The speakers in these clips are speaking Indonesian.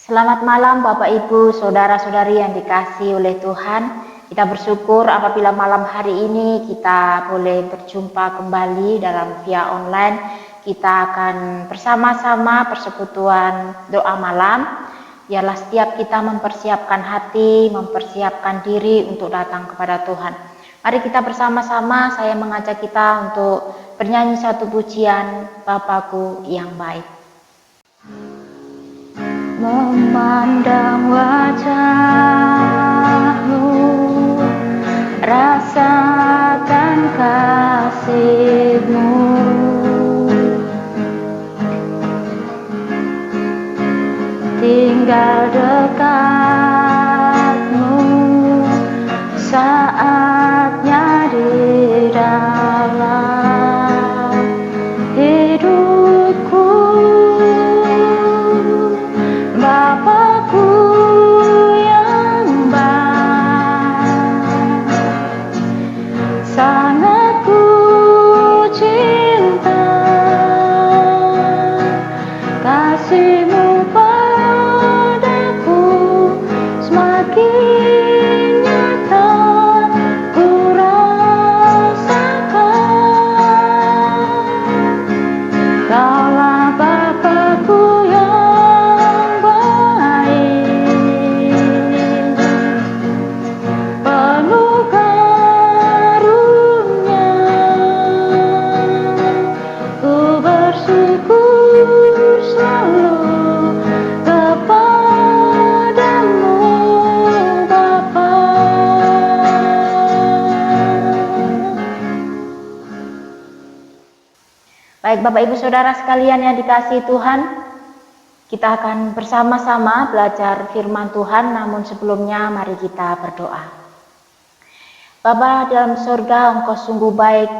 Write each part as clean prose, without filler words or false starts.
Selamat malam Bapak Ibu, Saudara-saudari yang dikasihi oleh Tuhan. Kita bersyukur apabila malam hari ini kita boleh berjumpa kembali dalam via online. Kita akan bersama-sama persekutuan doa malam. Biarlah setiap kita mempersiapkan hati, mempersiapkan diri untuk datang kepada Tuhan. Mari kita bersama-sama, saya mengajak kita untuk bernyanyi satu pujian Bapakku yang baik. Memandang wajah-Mu, rasakan kasih-Mu, tinggal dekat-Mu, saatnya di dalam hidupku. Bapakku yang baik, sangat ku cinta, kasih-Mu padaku semakin nyata ku rasakan. Kaulah Bapakku yang baik, penuh karunia. Ku bersyukur selalu kepadamu, Bapa. Baik Bapak Ibu Saudara sekalian yang dikasihi Tuhan, kita akan bersama-sama belajar firman Tuhan, namun sebelumnya mari kita berdoa. Bapa dalam surga, Engkau sungguh baik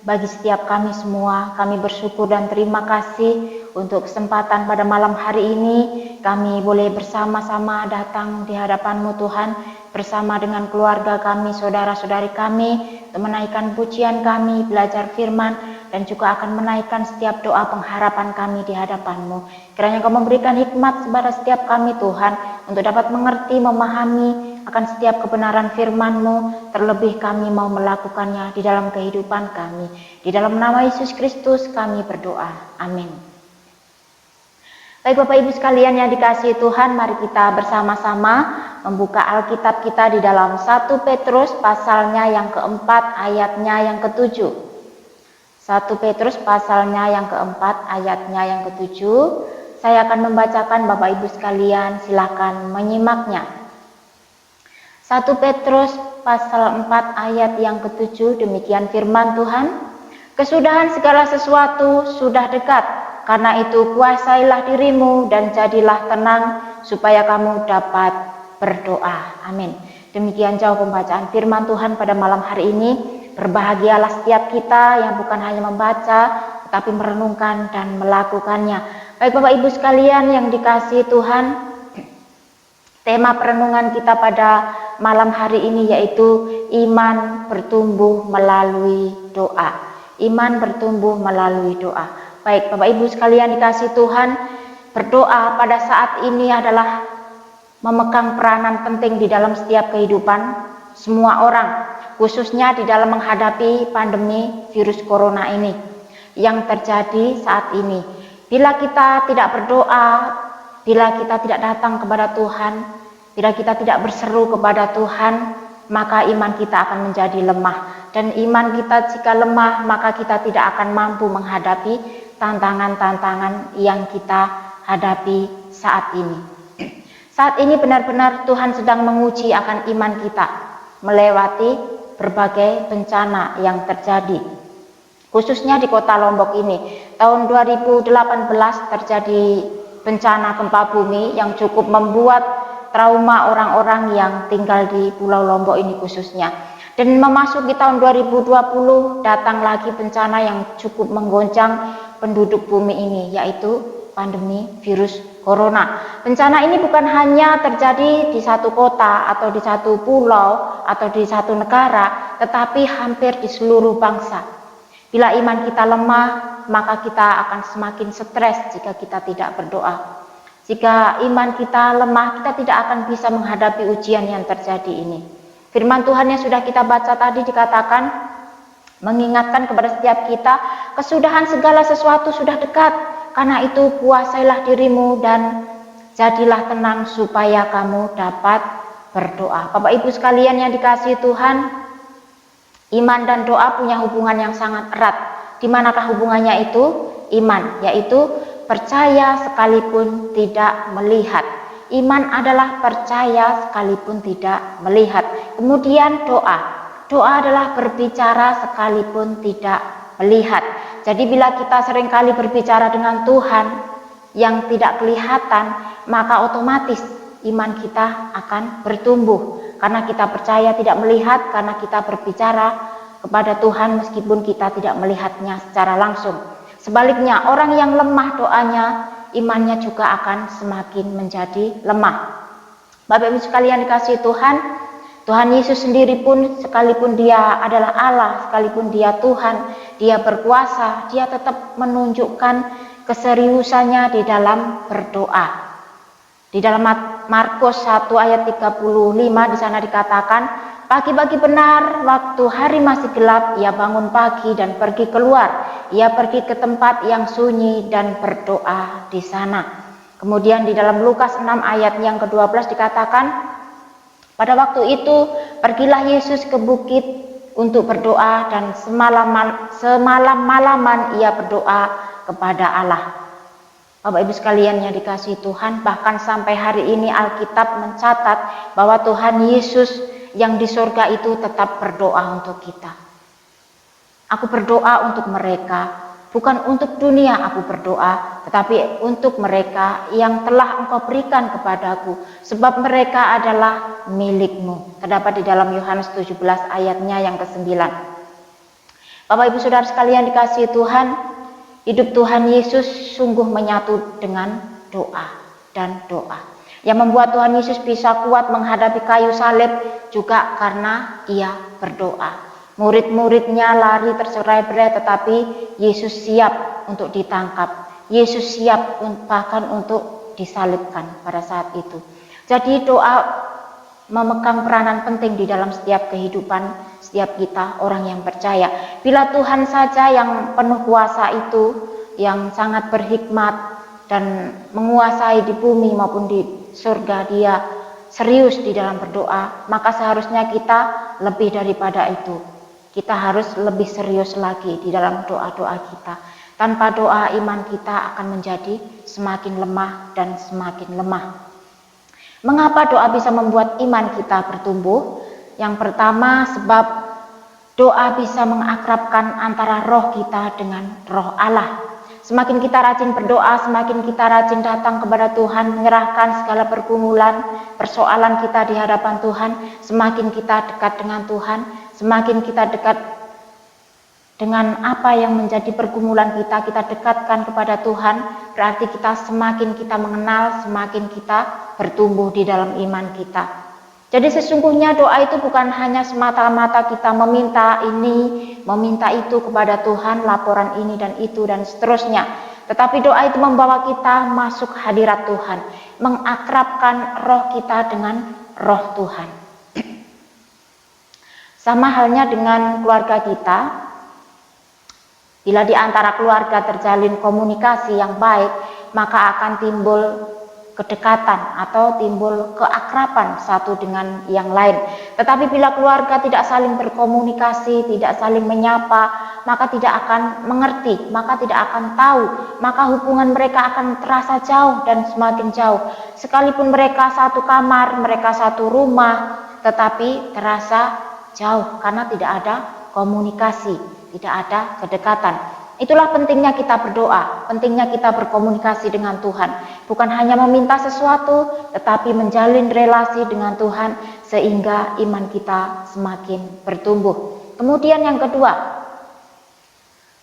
bagi setiap kami semua. Kami bersyukur dan terima kasih untuk kesempatan pada malam hari ini. Kami boleh bersama-sama datang di hadapan-Mu Tuhan, bersama dengan keluarga kami, saudara-saudari kami, untuk menaikkan pujian kami, belajar firman, dan juga akan menaikkan setiap doa pengharapan kami di hadapan-Mu. Kiranya Engkau memberikan hikmat kepada setiap kami Tuhan, untuk dapat mengerti, memahami akan setiap kebenaran firman-Mu, terlebih kami mau melakukannya di dalam kehidupan kami. Di dalam nama Yesus Kristus kami berdoa. Amin. Baik Bapak Ibu sekalian yang dikasihi Tuhan, mari kita bersama-sama membuka Alkitab kita di dalam 1 Petrus pasalnya yang keempat, ayatnya yang ketujuh. 1 Petrus pasalnya yang keempat, ayatnya yang ketujuh. Saya akan membacakan, Bapak Ibu sekalian, silakan menyimaknya. 1 Petrus pasal 4 ayat yang ketujuh, demikian firman Tuhan. Kesudahan segala sesuatu sudah dekat, karena itu kuasailah dirimu dan jadilah tenang, supaya kamu dapat berdoa. Amin. Demikian jauh pembacaan firman Tuhan pada malam hari ini. Berbahagialah setiap kita yang bukan hanya membaca, tetapi merenungkan dan melakukannya. Baik Bapak Ibu sekalian yang dikasihi Tuhan, tema perenungan kita pada malam hari ini yaitu iman bertumbuh melalui doa. Iman bertumbuh melalui doa. Baik Bapak Ibu sekalian dikasihi Tuhan, berdoa pada saat ini adalah memegang peranan penting di dalam setiap kehidupan semua orang, khususnya di dalam menghadapi pandemi virus corona ini yang terjadi saat ini. Bila kita tidak berdoa, bila kita tidak datang kepada Tuhan, bila kita tidak berseru kepada Tuhan, maka iman kita akan menjadi lemah. Dan iman kita jika lemah, maka kita tidak akan mampu menghadapi tantangan-tantangan yang kita hadapi saat ini. Saat ini benar-benar Tuhan sedang menguji akan iman kita, melewati berbagai bencana yang terjadi. Khususnya di kota Lombok ini, tahun 2018 terjadi bencana gempa bumi yang cukup membuat trauma orang-orang yang tinggal di Pulau Lombok ini khususnya. Dan memasuki tahun 2020 datang lagi bencana yang cukup menggoncang penduduk bumi ini, yaitu pandemi virus corona. Bencana ini bukan hanya terjadi di satu kota atau di satu pulau atau di satu negara, tetapi hampir di seluruh bangsa. Bila iman kita lemah, maka kita akan semakin stres jika kita tidak berdoa. Jika iman kita lemah, kita tidak akan bisa menghadapi ujian yang terjadi ini. Firman Tuhan yang sudah kita baca tadi dikatakan, mengingatkan kepada setiap kita, kesudahan segala sesuatu sudah dekat. Karena itu kuasailah dirimu dan jadilah tenang supaya kamu dapat berdoa. Bapak Ibu sekalian yang dikasihi Tuhan, iman dan doa punya hubungan yang sangat erat. Di manakah hubungannya itu? Iman, yaitu percaya sekalipun tidak melihat. Iman adalah percaya sekalipun tidak melihat. Kemudian doa. Doa adalah berbicara sekalipun tidak melihat. Jadi bila kita seringkali berbicara dengan Tuhan yang tidak kelihatan, maka otomatis iman kita akan bertumbuh. Karena kita percaya tidak melihat, karena kita berbicara kepada Tuhan meskipun kita tidak melihatnya secara langsung. Sebaliknya, orang yang lemah doanya, imannya juga akan semakin menjadi lemah. Bapak Ibu sekalian dikasihi Tuhan, Tuhan Yesus sendiri pun sekalipun dia adalah Allah, sekalipun dia Tuhan, dia berkuasa, dia tetap menunjukkan keseriusannya di dalam berdoa. Di dalam Markus 1 ayat 35 di sana dikatakan, pagi-pagi benar waktu hari masih gelap, ia bangun pagi dan pergi keluar. Ia pergi ke tempat yang sunyi dan berdoa di sana. Kemudian di dalam Lukas 6 ayat yang ke-12 dikatakan, pada waktu itu pergilah Yesus ke bukit untuk berdoa dan semalam-malaman ia berdoa kepada Allah. Bapak Ibu sekalian yang dikasihi Tuhan, bahkan sampai hari ini Alkitab mencatat bahwa Tuhan Yesus yang di surga itu tetap berdoa untuk kita. Aku berdoa untuk mereka, bukan untuk dunia aku berdoa, tetapi untuk mereka yang telah Engkau berikan kepadaku, sebab mereka adalah milikmu. Terdapat di dalam Yohanes 17 ayatnya yang ke-9. Bapak Ibu Saudara sekalian dikasihi Tuhan, hidup Tuhan Yesus sungguh menyatu dengan doa dan doa. Yang membuat Tuhan Yesus bisa kuat menghadapi kayu salib juga karena ia berdoa. Murid-muridnya lari tercerai-berai, tetapi Yesus siap untuk ditangkap. Yesus siap bahkan untuk disalibkan pada saat itu. Jadi doa memegang peranan penting di dalam setiap kehidupan setiap kita orang yang percaya. Bila Tuhan saja yang penuh kuasa itu, yang sangat berhikmat dan menguasai di bumi maupun di surga, dia serius di dalam berdoa, maka seharusnya kita lebih daripada itu. Kita harus lebih serius lagi di dalam doa-doa kita. Tanpa doa, iman kita akan menjadi semakin lemah dan semakin lemah. Mengapa doa bisa membuat iman kita bertumbuh? Yang pertama, sebab doa bisa mengakrabkan antara roh kita dengan roh Allah. Semakin kita rajin berdoa, semakin kita rajin datang kepada Tuhan, menyerahkan segala pergumulan, persoalan kita di hadapan Tuhan, semakin kita dekat dengan Tuhan, semakin kita dekat dengan apa yang menjadi pergumulan kita dekatkan kepada Tuhan, berarti semakin kita mengenal, semakin kita bertumbuh di dalam iman kita. Jadi sesungguhnya doa itu bukan hanya semata-mata kita meminta ini, meminta itu kepada Tuhan, laporan ini dan itu dan seterusnya. Tetapi doa itu membawa kita masuk hadirat Tuhan, mengakrabkan roh kita dengan roh Tuhan. Sama halnya dengan keluarga kita, bila di antara keluarga terjalin komunikasi yang baik, maka akan timbul kedekatan atau timbul keakraban satu dengan yang lain. Tetapi bila keluarga tidak saling berkomunikasi, tidak saling menyapa, maka tidak akan mengerti, maka tidak akan tahu, maka hubungan mereka akan terasa jauh dan semakin jauh. Sekalipun mereka satu kamar, mereka satu rumah, tetapi terasa jauh karena tidak ada komunikasi, tidak ada kedekatan. Itulah pentingnya kita berdoa, pentingnya kita berkomunikasi dengan Tuhan. Bukan hanya meminta sesuatu, tetapi menjalin relasi dengan Tuhan sehingga iman kita semakin bertumbuh. Kemudian yang kedua,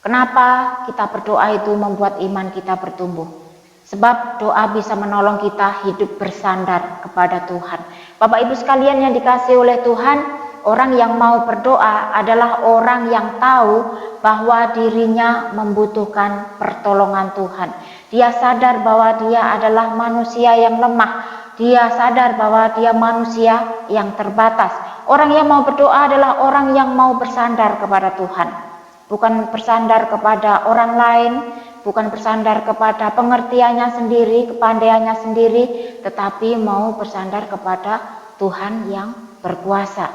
kenapa kita berdoa itu membuat iman kita bertumbuh? Sebab doa bisa menolong kita hidup bersandar kepada Tuhan. Bapak Ibu sekalian yang dikasihi oleh Tuhan, orang yang mau berdoa adalah orang yang tahu bahwa dirinya membutuhkan pertolongan Tuhan. Dia sadar bahwa dia adalah manusia yang lemah. Dia sadar bahwa dia manusia yang terbatas. Orang yang mau berdoa adalah orang yang mau bersandar kepada Tuhan. Bukan bersandar kepada orang lain, bukan bersandar kepada pengertiannya sendiri, kepandaiannya sendiri, tetapi mau bersandar kepada Tuhan yang berkuasa.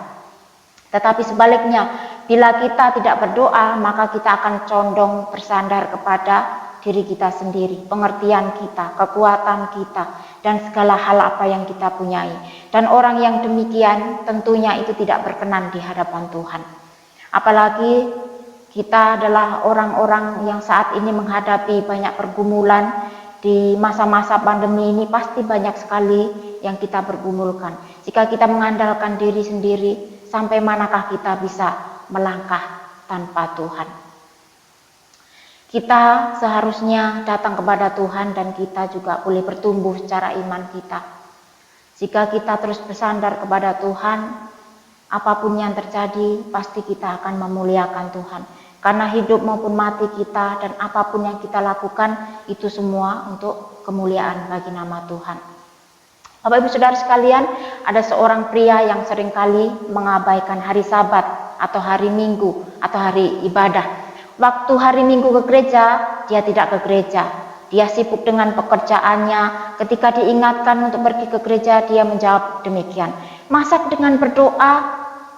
Tetapi sebaliknya, bila kita tidak berdoa, maka kita akan condong bersandar kepada diri kita sendiri, pengertian kita, kekuatan kita, dan segala hal apa yang kita punyai. Dan orang yang demikian tentunya itu tidak berkenan di hadapan Tuhan. Apalagi kita adalah orang-orang yang saat ini menghadapi banyak pergumulan. Di masa-masa pandemi ini pasti banyak sekali yang kita pergumulkan. Jika kita mengandalkan diri sendiri, sampai manakah kita bisa melangkah tanpa Tuhan? Kita seharusnya datang kepada Tuhan dan kita juga boleh bertumbuh secara iman kita. Jika kita terus bersandar kepada Tuhan, apapun yang terjadi pasti kita akan memuliakan Tuhan. Karena hidup maupun mati kita dan apapun yang kita lakukan itu semua untuk kemuliaan bagi nama Tuhan. Bapak Ibu Saudara sekalian, ada seorang pria yang seringkali mengabaikan hari Sabat atau hari Minggu atau hari ibadah. Waktu hari Minggu ke gereja, dia tidak ke gereja. Dia sibuk dengan pekerjaannya. Ketika diingatkan untuk pergi ke gereja, dia menjawab demikian. Masa dengan berdoa,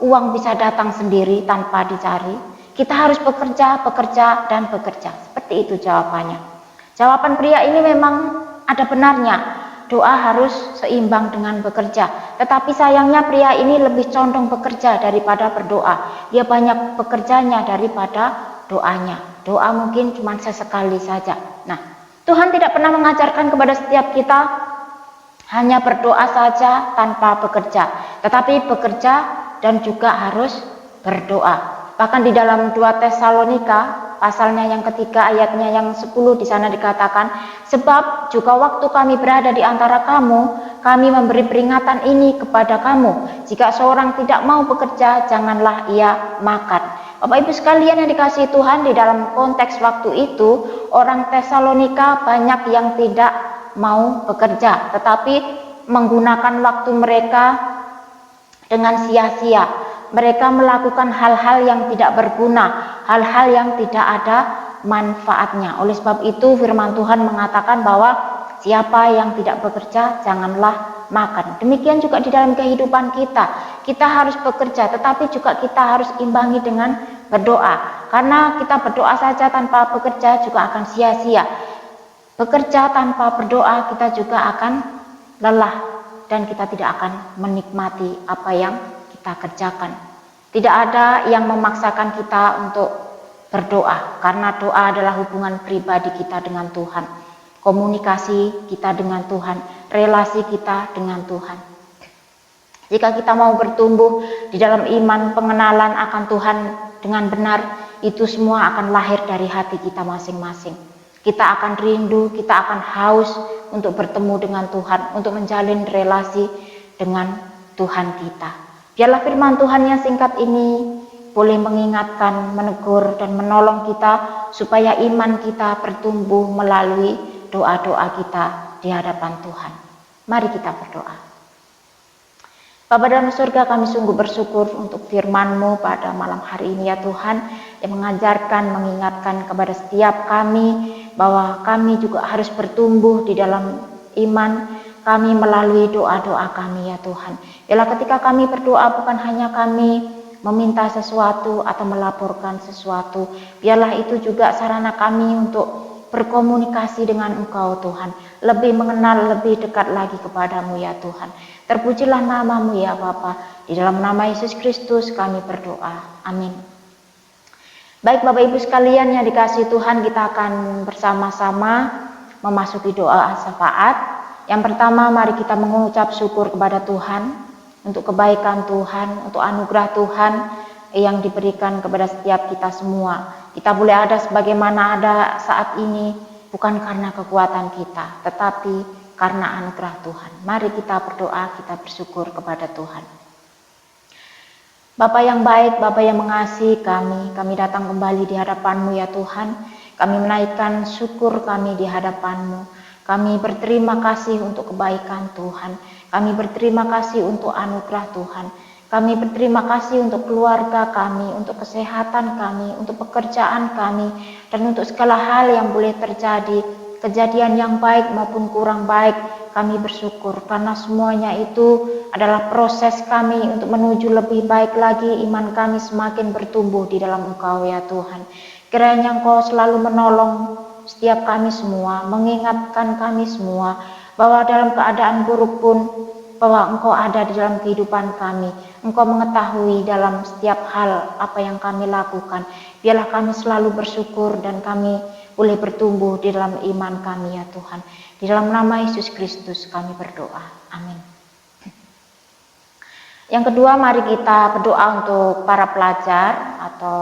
uang bisa datang sendiri tanpa dicari? Kita harus bekerja, bekerja, dan bekerja. Seperti itu jawabannya. Jawaban pria ini memang ada benarnya. Doa harus seimbang dengan bekerja. Tetapi sayangnya pria ini lebih condong bekerja daripada berdoa. Dia banyak bekerjanya daripada doanya. Doa mungkin cuma sesekali saja. Nah, Tuhan tidak pernah mengajarkan kepada setiap kita hanya berdoa saja tanpa bekerja. Tetapi bekerja dan juga harus berdoa. Bahkan di dalam 2 Tesalonika pasalnya yang ketiga ayatnya yang 10 di sana dikatakan, sebab juga waktu kami berada di antara kamu, kami memberi peringatan ini kepada kamu. Jika seorang tidak mau bekerja, janganlah ia makan. Bapak Ibu sekalian yang dikasihi Tuhan, di dalam konteks waktu itu, orang Tesalonika banyak yang tidak mau bekerja, tetapi menggunakan waktu mereka dengan sia-sia. Mereka melakukan hal-hal yang tidak berguna, hal-hal yang tidak ada manfaatnya. Oleh sebab itu firman Tuhan mengatakan bahwa siapa yang tidak bekerja janganlah makan. Demikian juga di dalam kehidupan kita. Kita harus bekerja, tetapi juga kita harus imbangi dengan berdoa. Karena kita berdoa saja tanpa bekerja juga akan sia-sia. Bekerja tanpa berdoa kita juga akan lelah dan kita tidak akan menikmati apa yang kita kerjakan. Tidak ada yang memaksakan kita untuk berdoa, karena doa adalah hubungan pribadi kita dengan Tuhan, komunikasi kita dengan Tuhan, relasi kita dengan Tuhan. Jika kita mau bertumbuh di dalam iman, pengenalan akan Tuhan dengan benar, itu semua akan lahir dari hati kita masing-masing. Kita akan rindu, kita akan haus untuk bertemu dengan Tuhan, untuk menjalin relasi dengan Tuhan kita. Biarlah firman Tuhan yang singkat ini boleh mengingatkan, menegur, dan menolong kita supaya iman kita bertumbuh melalui doa-doa kita di hadapan Tuhan. Mari kita berdoa. Bapa dalam surga, kami sungguh bersyukur untuk firman-Mu pada malam hari ini ya Tuhan, yang mengajarkan, mengingatkan kepada setiap kami bahwa kami juga harus bertumbuh di dalam iman kami melalui doa-doa kami ya Tuhan. Bila ketika kami berdoa bukan hanya kami meminta sesuatu atau melaporkan sesuatu, biarlah itu juga sarana kami untuk berkomunikasi dengan Engkau Tuhan, lebih mengenal, lebih dekat lagi kepadamu ya Tuhan. Terpujilah nama-Mu ya Bapa. Di dalam nama Yesus Kristus kami berdoa. Amin. Baik Bapak Ibu sekalian yang dikasihi Tuhan, kita akan bersama-sama memasuki doa syafaat. Yang pertama, mari kita mengucap syukur kepada Tuhan untuk kebaikan Tuhan, untuk anugerah Tuhan yang diberikan kepada setiap kita semua. Kita boleh ada sebagaimana ada saat ini bukan karena kekuatan kita, tetapi karena anugerah Tuhan. Mari kita berdoa, kita bersyukur kepada Tuhan. Bapa yang baik, Bapa yang mengasihi kami datang kembali di hadapan-Mu ya Tuhan. Kami menaikkan syukur kami di hadapan-Mu. Kami berterima kasih untuk kebaikan Tuhan. Kami berterima kasih untuk anugerah Tuhan. Kami berterima kasih untuk keluarga kami, untuk kesehatan kami, untuk pekerjaan kami, dan untuk segala hal yang boleh terjadi, kejadian yang baik maupun kurang baik. Kami bersyukur karena semuanya itu adalah proses kami untuk menuju lebih baik lagi. Iman kami semakin bertumbuh di dalam Engkau ya Tuhan. Kiranya Engkau selalu menolong setiap kami semua, mengingatkan kami semua bahwa dalam keadaan buruk pun bahwa Engkau ada di dalam kehidupan kami. Engkau mengetahui dalam setiap hal apa yang kami lakukan. Biarlah kami selalu bersyukur dan kami boleh bertumbuh di dalam iman kami ya Tuhan. Di dalam nama Yesus Kristus kami berdoa. Amin. Yang kedua, mari kita berdoa untuk para pelajar atau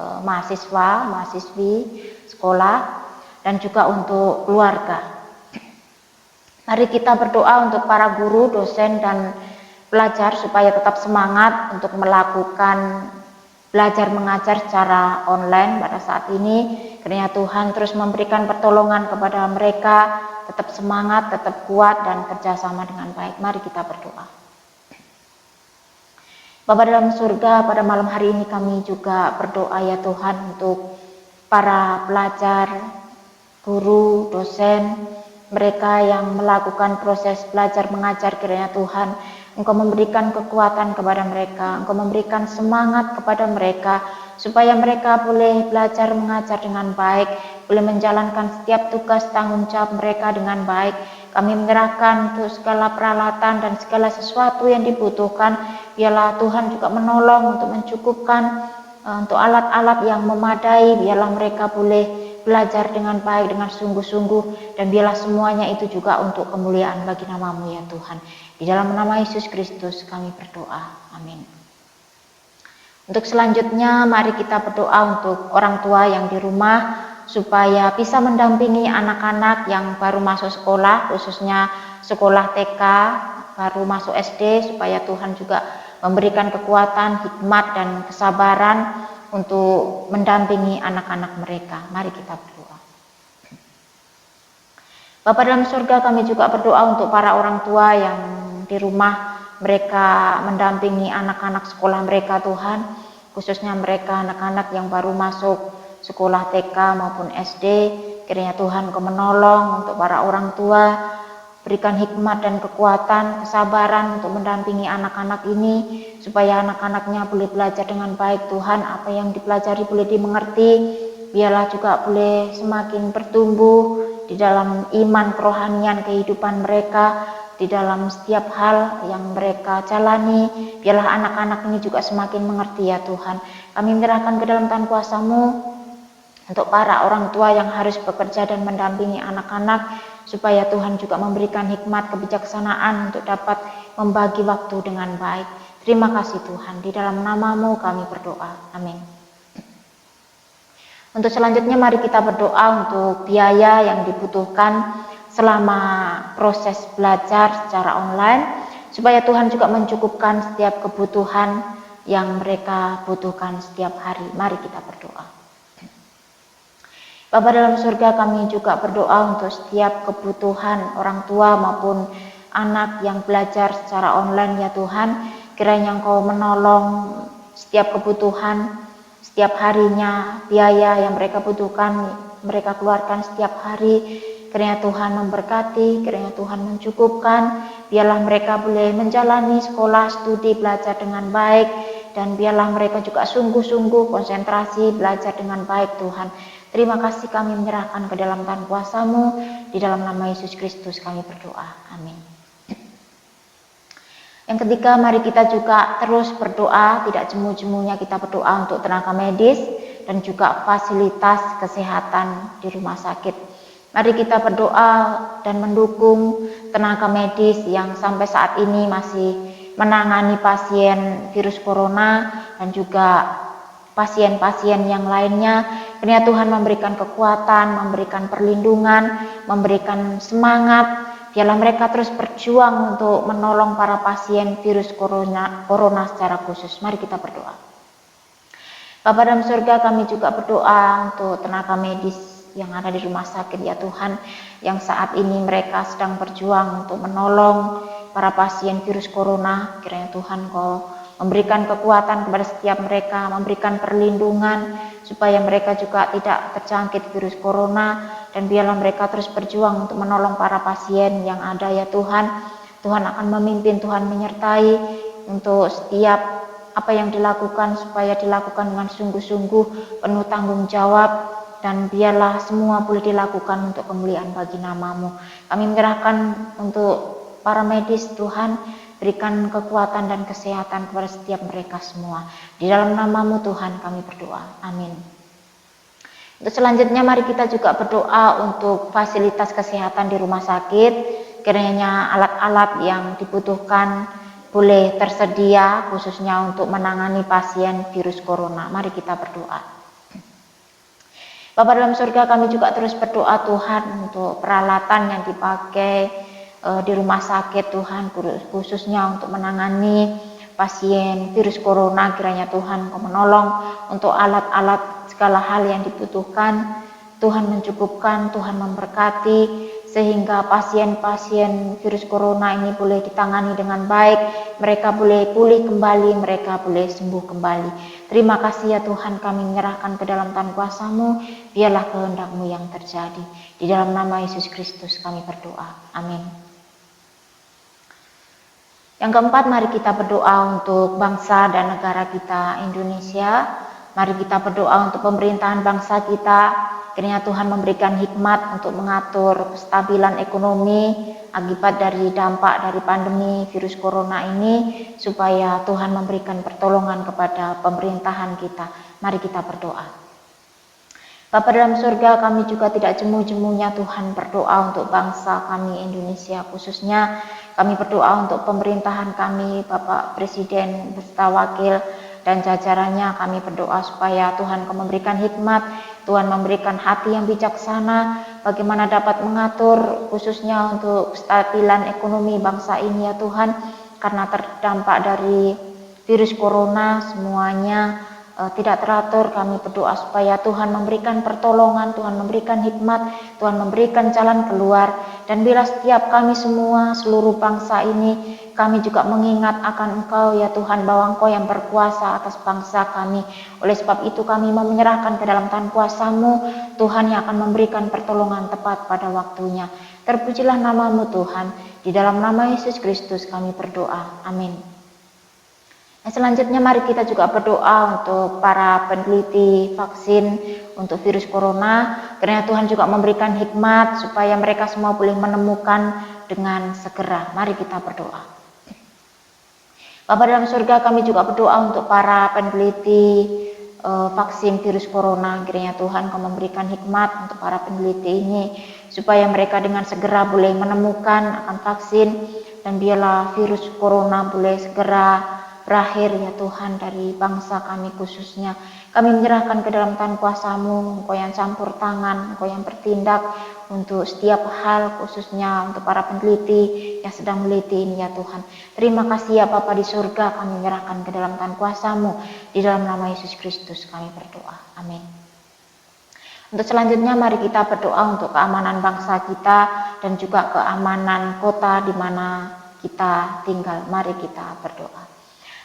mahasiswa, mahasiswi sekolah, dan juga untuk keluarga. Mari kita berdoa untuk para guru, dosen, dan pelajar supaya tetap semangat untuk melakukan belajar mengajar secara online pada saat ini. Kiranya Tuhan terus memberikan pertolongan kepada mereka, tetap semangat, tetap kuat, dan kerjasama dengan baik. Mari kita berdoa. Bapa dalam surga, pada malam hari ini kami juga berdoa ya Tuhan untuk para pelajar, guru, dosen, mereka yang melakukan proses belajar mengajar. Kiranya Tuhan Engkau memberikan kekuatan kepada mereka, Engkau memberikan semangat kepada mereka, supaya mereka boleh belajar mengajar dengan baik, boleh menjalankan setiap tugas tanggung jawab mereka dengan baik. Kami menyerahkan untuk segala peralatan dan segala sesuatu yang dibutuhkan. Biarlah Tuhan juga menolong untuk mencukupkan untuk alat-alat yang memadai. Biarlah mereka boleh belajar dengan baik, dengan sungguh-sungguh. Dan biarlah semuanya itu juga untuk kemuliaan bagi nama-Mu ya Tuhan. Di dalam nama Yesus Kristus kami berdoa. Amin. Untuk selanjutnya mari kita berdoa untuk orang tua yang di rumah, supaya bisa mendampingi anak-anak yang baru masuk sekolah, khususnya sekolah TK, baru masuk SD, supaya Tuhan juga memberikan kekuatan, hikmat, dan kesabaran untuk mendampingi anak-anak mereka. Mari kita berdoa. Bapa dalam surga, kami juga berdoa untuk para orang tua yang di rumah, mereka mendampingi anak-anak sekolah mereka Tuhan, khususnya mereka anak-anak yang baru masuk sekolah TK maupun SD. Kiranya Tuhan Kau menolong untuk para orang tua, berikan hikmat dan kekuatan, kesabaran untuk mendampingi anak-anak ini, supaya anak-anaknya boleh belajar dengan baik Tuhan, apa yang dipelajari boleh dimengerti. Biarlah juga boleh semakin bertumbuh di dalam iman kerohanian kehidupan mereka, di dalam setiap hal yang mereka jalani. Biarlah anak-anak ini juga semakin mengerti ya Tuhan. Kami menyerahkan ke dalam tangan kuasa-Mu untuk para orang tua yang harus bekerja dan mendampingi anak-anak, supaya Tuhan juga memberikan hikmat kebijaksanaan untuk dapat membagi waktu dengan baik. Terima kasih Tuhan, di dalam nama-Mu kami berdoa. Amin. Untuk selanjutnya mari kita berdoa untuk biaya yang dibutuhkan selama proses belajar secara online, supaya Tuhan juga mencukupkan setiap kebutuhan yang mereka butuhkan setiap hari. Mari kita berdoa. Bapa dalam surga, kami juga berdoa untuk setiap kebutuhan orang tua maupun anak yang belajar secara online ya Tuhan. Kiranya Engkau menolong setiap kebutuhan, setiap harinya, biaya yang mereka butuhkan, mereka keluarkan setiap hari. Kiranya Tuhan memberkati, kiranya Tuhan mencukupkan. Biarlah mereka boleh menjalani sekolah, studi, belajar dengan baik. Dan biarlah mereka juga sungguh-sungguh konsentrasi belajar dengan baik Tuhan. Terima kasih, kami menyerahkan ke dalam tangan kuasa-Mu. Di dalam nama Yesus Kristus kami berdoa. Amin. Yang ketiga, mari kita juga terus berdoa. Tidak jemu-jemunya kita berdoa untuk tenaga medis dan juga fasilitas kesehatan di rumah sakit. Mari kita berdoa dan mendukung tenaga medis yang sampai saat ini masih menangani pasien virus corona dan juga pasien-pasien yang lainnya. Kiranya Tuhan memberikan kekuatan, memberikan perlindungan, memberikan semangat. Biarlah mereka terus berjuang untuk menolong para pasien virus corona secara khusus. Mari kita berdoa. Bapa dalam surga, kami juga berdoa untuk tenaga medis yang ada di rumah sakit ya Tuhan, yang saat ini mereka sedang berjuang untuk menolong para pasien virus corona. Kiranya Tuhan Kau memberikan kekuatan kepada setiap mereka, memberikan perlindungan supaya mereka juga tidak terjangkit virus corona, dan biarlah mereka terus berjuang untuk menolong para pasien yang ada ya Tuhan. Tuhan akan memimpin, Tuhan menyertai untuk setiap apa yang dilakukan, supaya dilakukan dengan sungguh-sungguh, penuh tanggung jawab, dan biarlah semua boleh dilakukan untuk kemuliaan bagi nama-Mu. Kami menyerahkan untuk para medis, Tuhan, berikan kekuatan dan kesehatan kepada setiap mereka semua. Di dalam nama-Mu Tuhan kami berdoa. Amin. Untuk selanjutnya mari kita juga berdoa untuk fasilitas kesehatan di rumah sakit. Kiranya alat-alat yang dibutuhkan boleh tersedia khususnya untuk menangani pasien virus corona. Mari kita berdoa. Bapa dalam surga, kami juga terus berdoa Tuhan untuk peralatan yang dipakai di rumah sakit Tuhan, khususnya untuk menangani pasien virus corona. Kiranya Tuhan Kau menolong untuk alat-alat, segala hal yang dibutuhkan. Tuhan mencukupkan, Tuhan memberkati, sehingga pasien-pasien virus corona ini boleh ditangani dengan baik, mereka boleh pulih kembali, mereka boleh sembuh kembali. Terima kasih ya Tuhan, kami menyerahkan ke dalam tangan kuasa-Mu, biarlah kehendak-Mu yang terjadi. Di dalam nama Yesus Kristus kami berdoa. Amin. Yang keempat, mari kita berdoa untuk bangsa dan negara kita Indonesia. Mari kita berdoa untuk pemerintahan bangsa kita. Kiranya Tuhan memberikan hikmat untuk mengatur kestabilan ekonomi akibat dari dampak dari pandemi virus corona ini, supaya Tuhan memberikan pertolongan kepada pemerintahan kita. Mari kita berdoa. Bapa dalam surga, kami juga tidak jemu-jemunya Tuhan berdoa untuk bangsa kami Indonesia, khususnya kami berdoa untuk pemerintahan kami, Bapak Presiden beserta Wakil dan jajarannya. Kami berdoa supaya Tuhan Kau memberikan hikmat, Tuhan memberikan hati yang bijaksana, bagaimana dapat mengatur khususnya untuk kestabilan ekonomi bangsa ini ya Tuhan, karena terdampak dari virus corona semuanya tidak teratur. Kami berdoa supaya Tuhan memberikan pertolongan, Tuhan memberikan hikmat, Tuhan memberikan jalan keluar. Dan bila setiap kami semua, seluruh bangsa ini, kami juga mengingat akan Engkau ya Tuhan, bahwa Engkau yang berkuasa atas bangsa kami. Oleh sebab itu kami mau menyerahkan ke dalam tangan kuasa-Mu, Tuhan yang akan memberikan pertolongan tepat pada waktunya. Terpujilah nama-Mu Tuhan, di dalam nama Yesus Kristus kami berdoa. Amin. Nah, selanjutnya mari kita juga berdoa untuk para peneliti vaksin untuk virus corona. Kiranya Tuhan juga memberikan hikmat supaya mereka semua boleh menemukan dengan segera. Mari kita berdoa. Bapa dalam surga, kami juga berdoa untuk para peneliti vaksin virus corona. Kiranya Tuhan Kau memberikan hikmat untuk para peneliti ini, supaya mereka dengan segera boleh menemukan akan vaksin, dan biarlah virus corona boleh segera berakhir ya Tuhan dari bangsa kami khususnya. Kami menyerahkan ke dalam tangan kuasa-Mu, Engkau yang campur tangan, Engkau yang bertindak untuk setiap hal, khususnya untuk para peneliti yang sedang meneliti ini ya Tuhan. Terima kasih ya Bapa di surga, kami menyerahkan ke dalam tangan kuasa-Mu, di dalam nama Yesus Kristus kami berdoa. Amin. Untuk selanjutnya mari kita berdoa untuk keamanan bangsa kita dan juga keamanan kota di mana kita tinggal. Mari kita berdoa.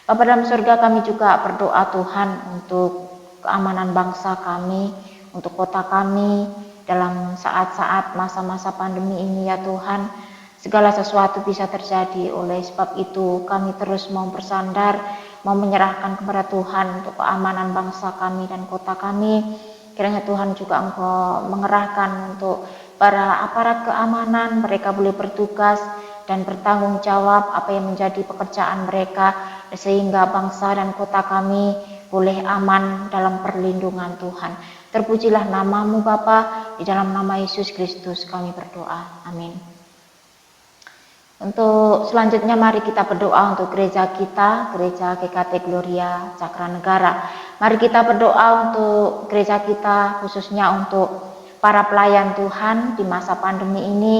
Bapa dalam surga, kami juga berdoa Tuhan untuk keamanan bangsa kami, untuk kota kami dalam saat-saat masa-masa pandemi ini ya Tuhan. Segala sesuatu bisa terjadi, oleh sebab itu kami terus mau bersandar, mau menyerahkan kepada Tuhan untuk keamanan bangsa kami dan kota kami. Kiranya Tuhan juga Engkau mengerahkan untuk para aparat keamanan, mereka boleh bertugas dan bertanggung jawab apa yang menjadi pekerjaan mereka, sehingga bangsa dan kota kami boleh aman dalam perlindungan Tuhan. Terpujilah nama-Mu Bapa, di dalam nama Yesus Kristus kami berdoa. Amin. Untuk selanjutnya mari kita berdoa untuk gereja kita, gereja GKT Gloria Cakra Negara. Mari kita berdoa untuk gereja kita, khususnya untuk para pelayan Tuhan di masa pandemi ini.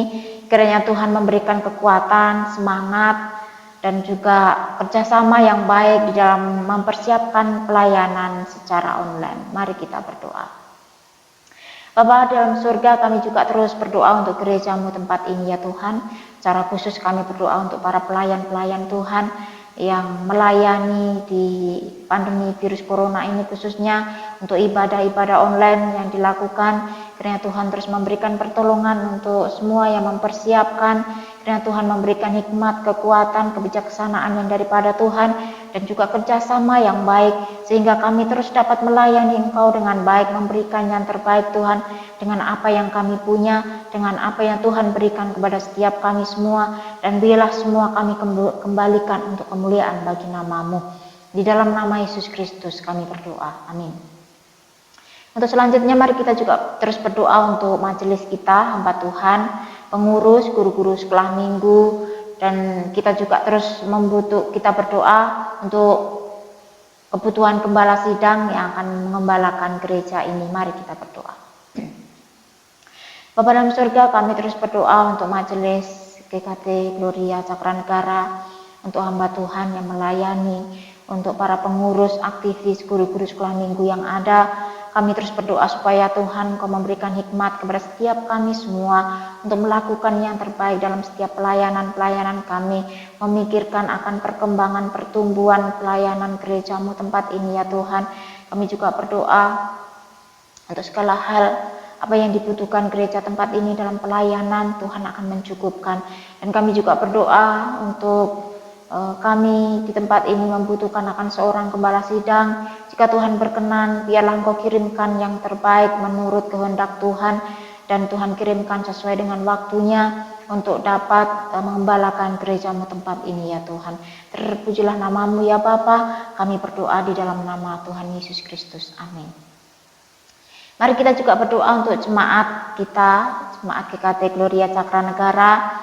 Kiranya Tuhan memberikan kekuatan, semangat, dan juga kerjasama yang baik di dalam mempersiapkan pelayanan secara online. Mari kita berdoa. Bapa dalam surga, kami juga terus berdoa untuk gerejamu tempat ini ya Tuhan. Secara khusus kami berdoa untuk para pelayan-pelayan Tuhan yang melayani di pandemi virus corona ini, khususnya untuk ibadah-ibadah online yang dilakukan. Kiranya Tuhan terus memberikan pertolongan untuk semua yang mempersiapkan. Kiranya Tuhan memberikan hikmat, kekuatan, kebijaksanaan yang daripada Tuhan, dan juga kerjasama yang baik, sehingga kami terus dapat melayani Engkau dengan baik, memberikan yang terbaik Tuhan, dengan apa yang kami punya, dengan apa yang Tuhan berikan kepada setiap kami semua, dan biarlah semua kami kembalikan untuk kemuliaan bagi nama-Mu. Di dalam nama Yesus Kristus kami berdoa, amin. Untuk selanjutnya mari kita juga terus berdoa untuk majelis kita, hamba Tuhan, pengurus, guru-guru sekolah minggu, dan kita juga terus kita berdoa untuk kebutuhan gembala sidang yang akan mengembalakan gereja ini. Mari kita berdoa. Bapa dalam surga, kami terus berdoa untuk majelis GKT Gloria Cakranegara, untuk hamba Tuhan yang melayani, untuk para pengurus, aktivis, guru-guru sekolah minggu yang ada. Kami terus berdoa supaya Tuhan Kau memberikan hikmat kepada setiap kami semua untuk melakukan yang terbaik dalam setiap pelayanan-pelayanan kami, memikirkan akan perkembangan pertumbuhan pelayanan gerejamu tempat ini ya Tuhan. Kami juga berdoa untuk segala hal apa yang dibutuhkan gereja tempat ini dalam pelayanan, Tuhan akan mencukupkan. Dan kami juga berdoa untuk kami di tempat ini membutuhkan akan seorang gembala sidang. Jika Tuhan berkenan, biarlah Engkau kirimkan yang terbaik menurut kehendak Tuhan, dan Tuhan kirimkan sesuai dengan waktunya untuk dapat mengembalakan gerejamu tempat ini ya Tuhan. Terpujilah nama-Mu ya Bapa. Kami berdoa di dalam nama Tuhan Yesus Kristus. Amin. Mari kita juga berdoa untuk jemaat kita, jemaat GKT Gloria Cakranegara.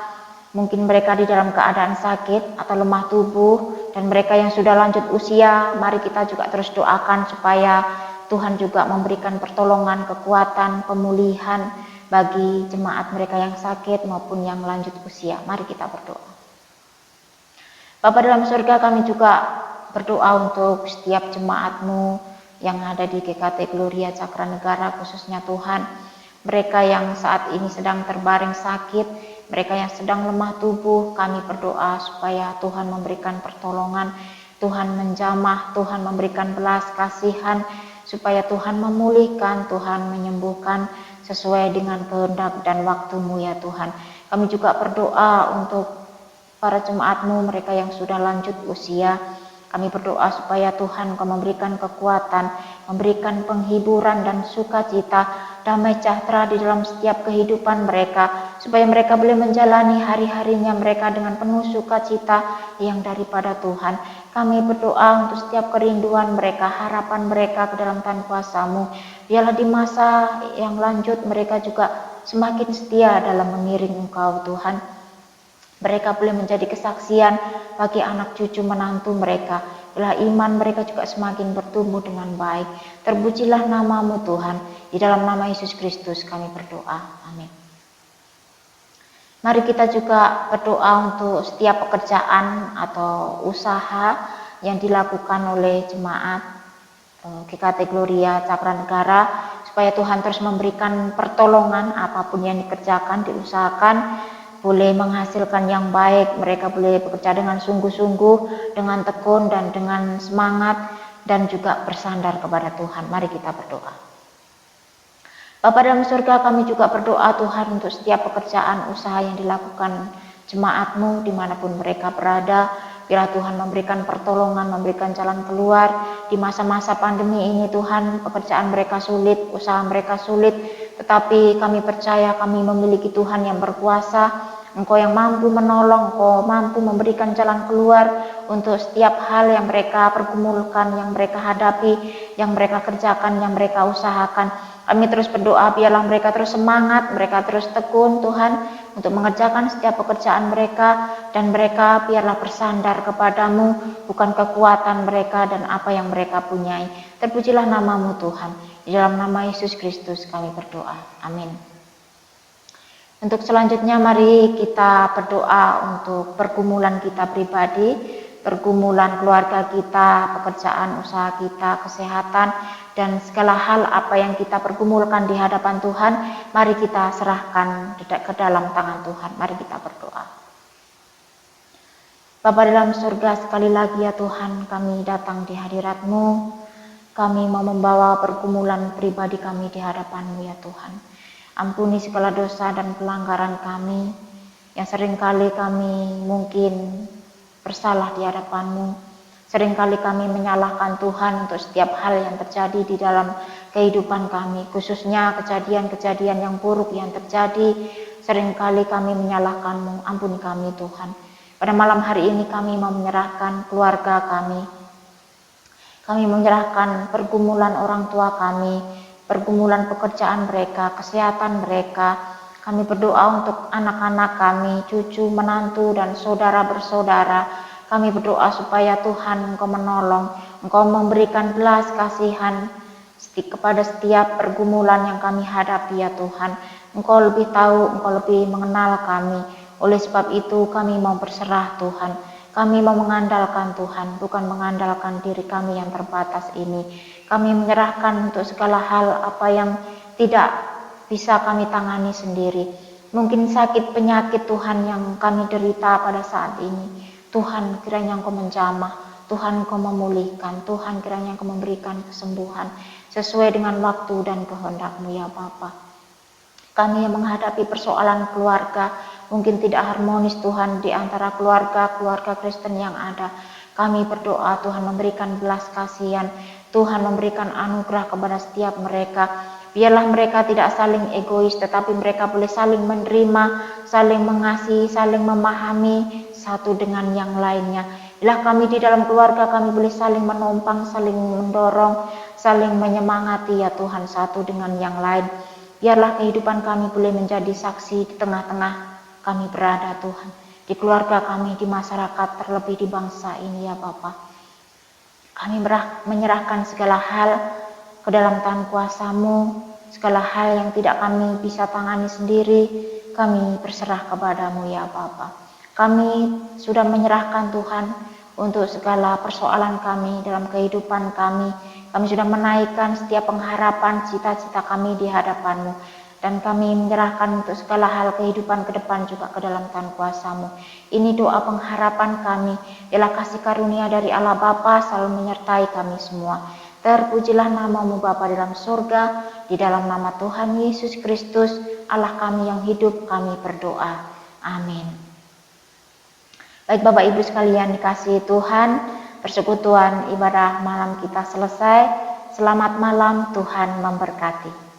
Mungkin mereka di dalam keadaan sakit atau lemah tubuh, dan mereka yang sudah lanjut usia, mari kita juga terus doakan supaya Tuhan juga memberikan pertolongan, kekuatan, pemulihan bagi jemaat mereka yang sakit maupun yang lanjut usia. Mari kita berdoa. Bapa dalam surga, kami juga berdoa untuk setiap jemaat-Mu yang ada di GKT Gloria Cakranegara, khususnya Tuhan, mereka yang saat ini sedang terbaring sakit, mereka yang sedang lemah tubuh. Kami berdoa supaya Tuhan memberikan pertolongan, Tuhan menjamah, Tuhan memberikan belas kasihan, supaya Tuhan memulihkan, Tuhan menyembuhkan sesuai dengan kehendak dan waktu-Mu ya Tuhan. Kami juga berdoa untuk para jemaat-Mu, mereka yang sudah lanjut usia. Kami berdoa supaya Tuhan Kau memberikan kekuatan, memberikan penghiburan dan sukacita, damai sejahtera di dalam setiap kehidupan mereka, supaya mereka boleh menjalani hari-harinya mereka dengan penuh sukacita yang daripada Tuhan. Kami berdoa untuk setiap kerinduan mereka, harapan mereka ke dalam tangan kuasa-Mu. Biarlah di masa yang lanjut mereka juga semakin setia dalam mengiring Engkau Tuhan. Mereka boleh menjadi kesaksian bagi anak cucu menantu mereka. Bila iman mereka juga semakin bertumbuh dengan baik. Terpujilah nama-Mu Tuhan. Di dalam nama Yesus Kristus kami berdoa. Amin. Mari kita juga berdoa untuk setiap pekerjaan atau usaha yang dilakukan oleh jemaat GKT Gloria Cakranegara, supaya Tuhan terus memberikan pertolongan apapun yang dikerjakan, diusahakan, boleh menghasilkan yang baik. Mereka boleh bekerja dengan sungguh-sungguh, dengan tekun dan dengan semangat, dan juga bersandar kepada Tuhan. Mari kita berdoa. Bapa dalam surga, kami juga berdoa Tuhan untuk setiap pekerjaan usaha yang dilakukan jemaat-Mu dimanapun mereka berada. Biarlah Tuhan memberikan pertolongan, memberikan jalan keluar di masa-masa pandemi ini Tuhan. Pekerjaan mereka sulit, usaha mereka sulit, tetapi kami percaya kami memiliki Tuhan yang berkuasa. Engkau yang mampu menolong, Engkau mampu memberikan jalan keluar untuk setiap hal yang mereka pergumulkan, yang mereka hadapi, yang mereka kerjakan, yang mereka usahakan. Kami terus berdoa biarlah mereka terus semangat, mereka terus tekun Tuhan untuk mengerjakan setiap pekerjaan mereka, dan mereka biarlah bersandar kepadamu, bukan kekuatan mereka dan apa yang mereka punyai. Terpujilah nama-Mu Tuhan. Di dalam nama Yesus Kristus kami berdoa. Amin. Untuk selanjutnya mari kita berdoa untuk pergumulan kita pribadi, pergumulan keluarga kita, pekerjaan, usaha kita, kesehatan, dan segala hal apa yang kita pergumulkan di hadapan Tuhan, mari kita serahkan ke dalam tangan Tuhan. Mari kita berdoa. Bapa dalam surga, sekali lagi ya Tuhan, kami datang di hadirat-Mu. Kami mau membawa pergumulan pribadi kami di hadapan-Mu ya Tuhan. Ampuni segala dosa dan pelanggaran kami yang seringkali kami mungkin bersalah di hadapan-Mu. Seringkali kami menyalahkan Tuhan untuk setiap hal yang terjadi di dalam kehidupan kami, khususnya kejadian-kejadian yang buruk yang terjadi. Seringkali kami menyalahkan-Mu. Ampuni kami Tuhan. Pada malam hari ini kami mau menyerahkan keluarga kami. Kami menyerahkan pergumulan orang tua kami, pergumulan pekerjaan mereka, kesehatan mereka. Kami berdoa untuk anak-anak kami, cucu, menantu, dan saudara bersaudara. Kami berdoa supaya Tuhan Engkau menolong, Engkau memberikan belas kasihan kepada setiap pergumulan yang kami hadapi ya Tuhan. Engkau lebih tahu, Engkau lebih mengenal kami. Oleh sebab itu kami mau berserah Tuhan. Kami mau mengandalkan Tuhan, bukan mengandalkan diri kami yang terbatas ini. Kami menyerahkan untuk segala hal apa yang tidak bisa kami tangani sendiri. Mungkin sakit penyakit Tuhan yang kami derita pada saat ini. Tuhan kiranya Engkau menjamah, Tuhan Engkau memulihkan, Tuhan kiranya Engkau memberikan kesembuhan sesuai dengan waktu dan kehendak-Mu ya Bapa. Kami yang menghadapi persoalan keluarga, mungkin tidak harmonis Tuhan di antara keluarga Kristen yang ada. Kami berdoa Tuhan memberikan belas kasihan, Tuhan memberikan anugerah kepada setiap mereka. Biarlah mereka tidak saling egois, tetapi mereka boleh saling menerima, saling mengasihi, saling memahami satu dengan yang lainnya. Biarlah kami di dalam keluarga kami boleh saling menumpang, saling mendorong, saling menyemangati ya Tuhan satu dengan yang lain. Biarlah kehidupan kami boleh menjadi saksi di tengah-tengah kami berada Tuhan. Di keluarga kami, di masyarakat, terlebih di bangsa ini ya Bapa. Kami menyerahkan segala hal ke dalam tangan kuasa-Mu. Segala hal yang tidak kami bisa tangani sendiri, kami berserah kepada-Mu ya Bapa. Kami sudah menyerahkan Tuhan untuk segala persoalan kami dalam kehidupan kami. Kami sudah menaikkan setiap pengharapan cita-cita kami di hadapan-Mu. Dan kami menyerahkan untuk segala hal kehidupan ke depan juga ke dalam tangan kuasa-Mu. Ini doa pengharapan kami. Biarlah kasih karunia dari Allah Bapa selalu menyertai kami semua. Terpujilah nama-Mu Bapa dalam surga. Di dalam nama Tuhan Yesus Kristus, Allah kami yang hidup, kami berdoa. Amin. Baik Bapak Ibu sekalian dikasihi Tuhan, persekutuan ibadah malam kita selesai. Selamat malam, Tuhan memberkati.